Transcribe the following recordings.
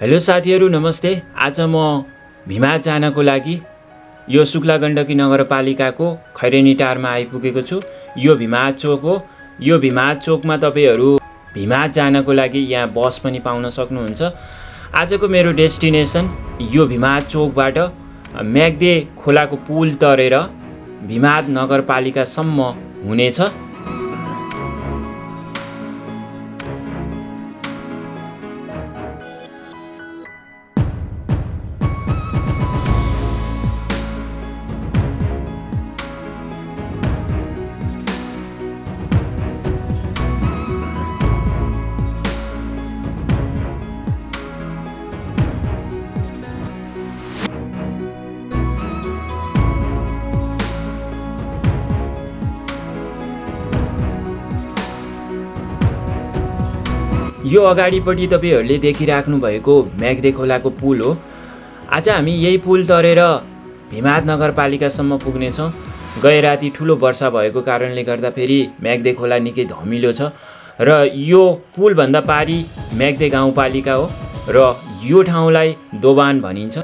Hello साथीहरू नमस्ते। आज म भिमाद जानको लागि यो शुक्ला गण्डकी नगरपालिकाको खैरेनी टारमा आइपुगेको छु। यो भिमाद चोक हो। यो भिमाद चोकमा तपाईहरू भिमाद जानको लागि यहाँ बस पनि पाउन सक्नुहुन्छ। आजको मेरो डेस्टिनेसन यो भिमाद चोकबाट म्याग्दे खोलाको पुल तरेर भिमाद नगरपालिकासम्म हुनेछ। यो अगाडिपट्टि तपाईहरूले देखिराख्नु भएको म्याग्दे खोलाको पुल हो। आज हामी यही पुल तरेर भिमाद नगरपालिकासम्म पुग्नेछौँ। गए राति ठुलो वर्षा भएको कारणले गर्दा फेरि म्याग्दे खोला निकै धमिलो छ र यो पुलभन्दा पारी म्याग्दे गाउँपालिका हो र यो ठाउँलाई दोबान भनिन्छ।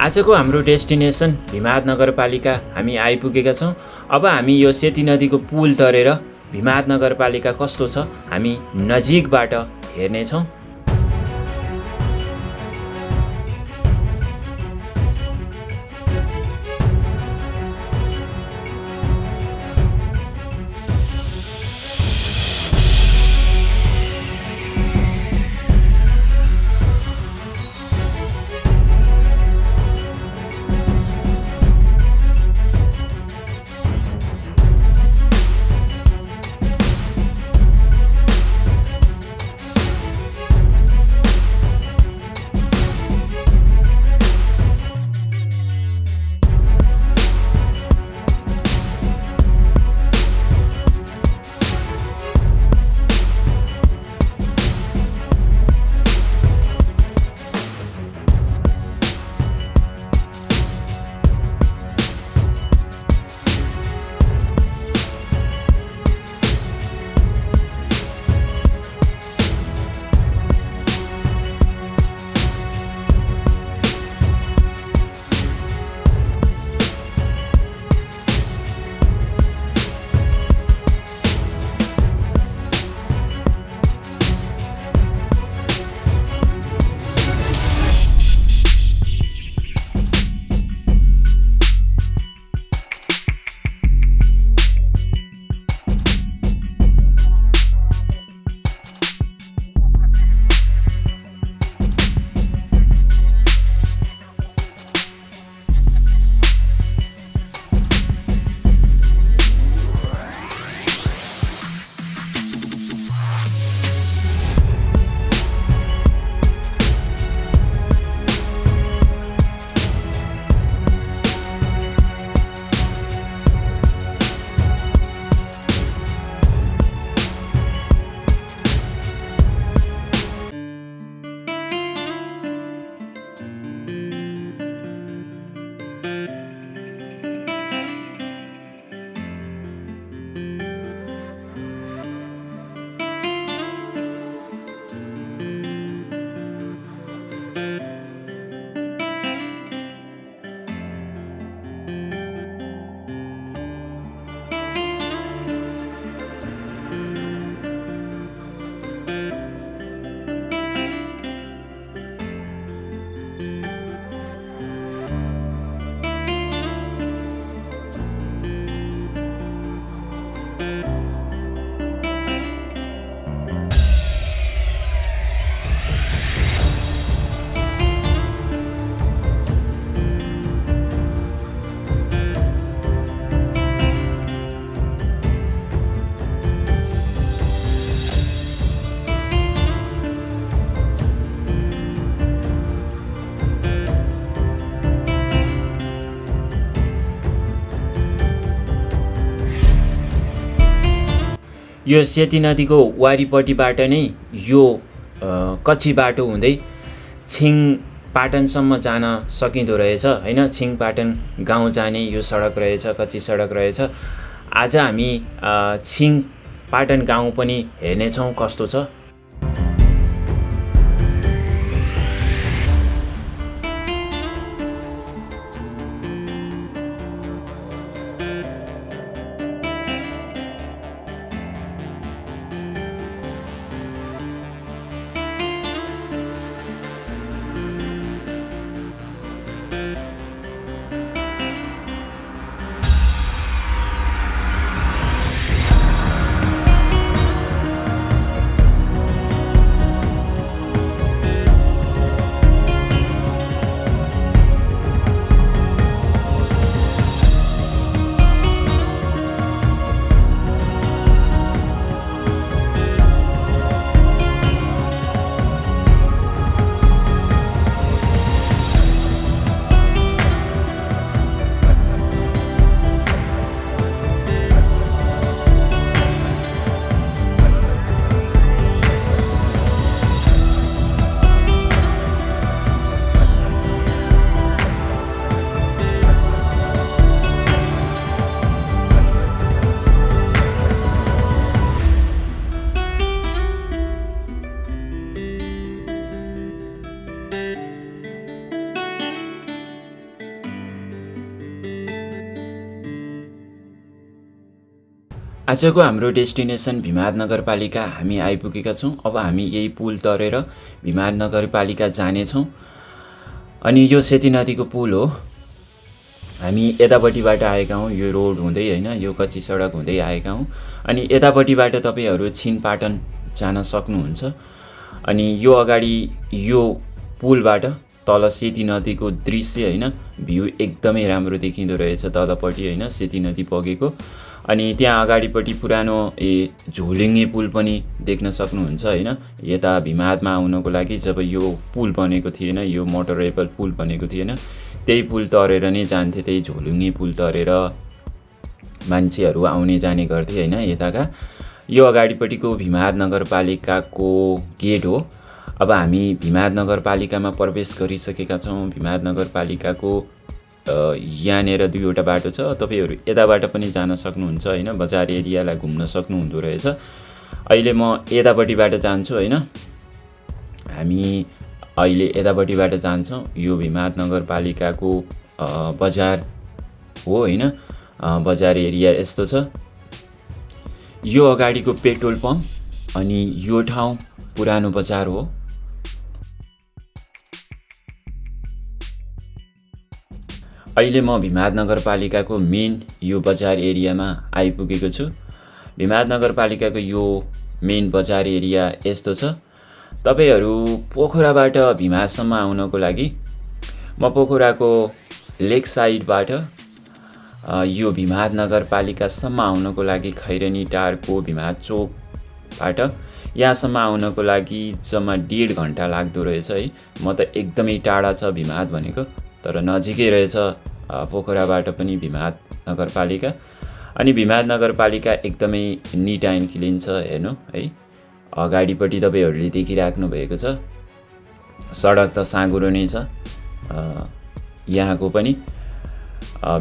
आजको हाम्रो डेस्टिनेसन भिमाद नगरपालिका हामी आइपुगेका छौँ। अब हामी यो सेती नदीको पुल तरेर भिमाद नगरपालिका कस्तो छ हामी नजिकबाट हेर्नेछौँ। यो सेती नदीको वारिपट्टिबाट नै यो कच्ची बाटो हुँदै छिङ पाटनसम्म जान सकिँदो रहेछ हैन। छिङ पाटन गाउँ जाने यो सडक रहेछ, कच्ची सडक रहेछ। आज हामी छिङ पाटन गाउँ पनि हेर्नेछौँ कस्तो छ। आजको हाम्रो डेस्टिनेसन भिमाद नगरपालिका हामी आइपुगेका छौँ। अब हामी यही पुल तरेर भिमाद नगरपालिका जानेछौँ। अनि यो सेती नदीको पुल हो। हामी यतापट्टिबाट आएका हौँ, यो रोड हुँदै हैन, यो कच्ची सडक हुँदै आएका हौँ। अनि यतापट्टिबाट तपाईहरू छिङ पाटन जान सक्नुहुन्छ। अनि यो अगाडि यो पुलबाट तल सेती नदीको दृश्य हैन, भ्यू एकदमै राम्रो देखिँदो रहेछ तलपट्टि हैन, सेती नदी बगेको। अनि त्यहाँ अगाडिपट्टि पुरानो झोलुङ्गे पुल पनि देख्न सक्नुहुन्छ हैन। यता भिमादमा आउनको लागि जब यो पुल बनेको थिएन, यो मोटरेबल पुल बनेको थिएन, त्यही पुल तरेर नै जान्थे, त्यही झोलुङ्गे पुल तरेर मान्छेहरू आउने जाने गर्थे हैन यताका। यो अगाडिपट्टिको भिमाद नगरपालिकाको गेट हो। अब हामी भिमाद नगरपालिकामा प्रवेश गरिसकेका छौँ। भिमाद नगरपालिकाको यहाँनिर दुईवटा बाटो छ, तपाईहरू यताबाट पनि जान सक्नुहुन्छ हैन, बजार एरियालाई घुम्न सक्नुहुँदो रहेछ। अहिले म यतापट्टिबाट जान्छु हैन, हामी अहिले यतापट्टिबाट जान्छौँ। यो भिमाद नगरपालिकाको बजार हो हैन, बजार एरिया यस्तो छ। यो अगाडिको पेट्रोल पम्प अनि यो ठाउँ पुरानो बजार हो। अहिले म भिमाद नगरपालिकाको मेन यो बजार एरियामा आइपुगेको छु। भिमाद नगरपालिकाको यो मेन बजार एरिया यस्तो छ। तपाईहरू पोखराबाट भिमादसम्म आउनको लागि म पोखराको लेक साइडबाट यो भिमाद नगरपालिकासम्म आउनको लागि खैरेनी टारको भिमाद चोकबाट यहाँसम्म आउनको लागि जम्मा 1.5 घण्टा लाग्दो रहेछ है। म त एकदमै टाढा छ भिमाद भनेको, तर नजिकै रहेछ पोखराबाट पनि भिमाद नगरपालिका। अनि भिमाद नगरपालिका एकदमै निट एन्ड क्लिन छ हेर्नु है। अगाडिपट्टि तपाईहरूले देखिराख्नु भएको छ, सडक त साँघुरो नै छ। यहाँको पनि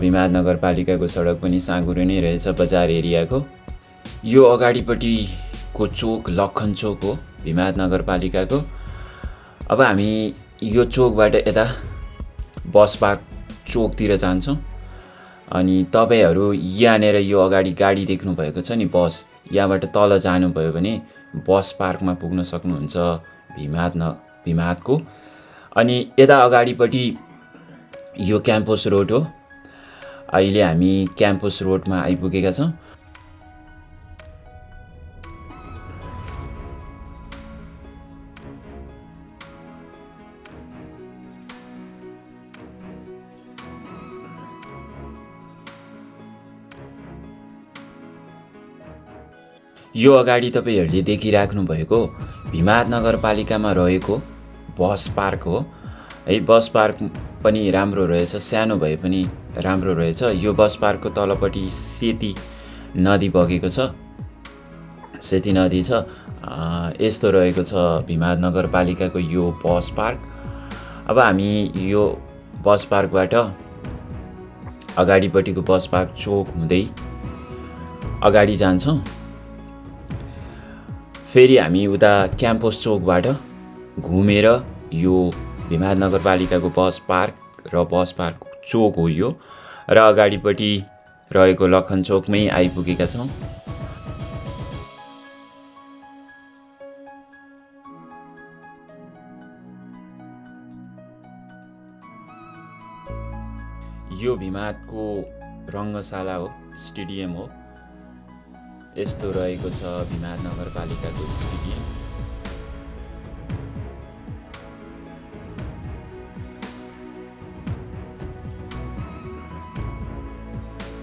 भिमाद नगरपालिकाको सडक पनि साँघुरो नै रहेछ बजार एरियाको। यो अगाडिपट्टिको चोक लखन चोक हो भिमाद नगरपालिकाको। अब हामी यो चोकबाट यता बस पार्क चोकतिर जान्छौँ। अनि तपाईहरू यहाँनिर यो अगाडि गाडी देख्नु भएको छ नि बस, यहाँबाट तल जानुभयो भने बस पार्कमा पुग्न सक्नुहुन्छ भिमादको। अनि यता अगाडिपट्टि यो क्याम्पस रोड हो। अहिले हामी क्याम्पस रोडमा आइपुगेका छौँ। यो अगाडि तपाईहरूले देखिराख्नु भएको भिमाद नगरपालिकामा रहेको बस पार्क हो है। बस पार्क पनि राम्रो रहेछ, सानो भए पनि राम्रो रहेछ। यो बस पार्कको तलपट्टि सेती नदी बगेको छ। सेती नदी छ। यस्तो रहेको छ भिमाद नगरपालिकाको यो बस पार्क। अब हामी यो बस पार्कबाट अगाडिपट्टिको बस पार्क चोक हुँदै अगाडि जान्छौँ। फेरि हामी उता क्याम्पस चोकबाट घुमेर यो भिमाद नगरपालिकाको बस पार्क र बस पार्क चोक हो यो, र अगाडिपट्टि रहेको लखन चोकमै आइपुगेका छौँ। यो भिमादको रङ्गशाला हो, स्टेडियम हो। यस्तो रहेको छ भिमाद नगरपालिकाको स्टेडियम।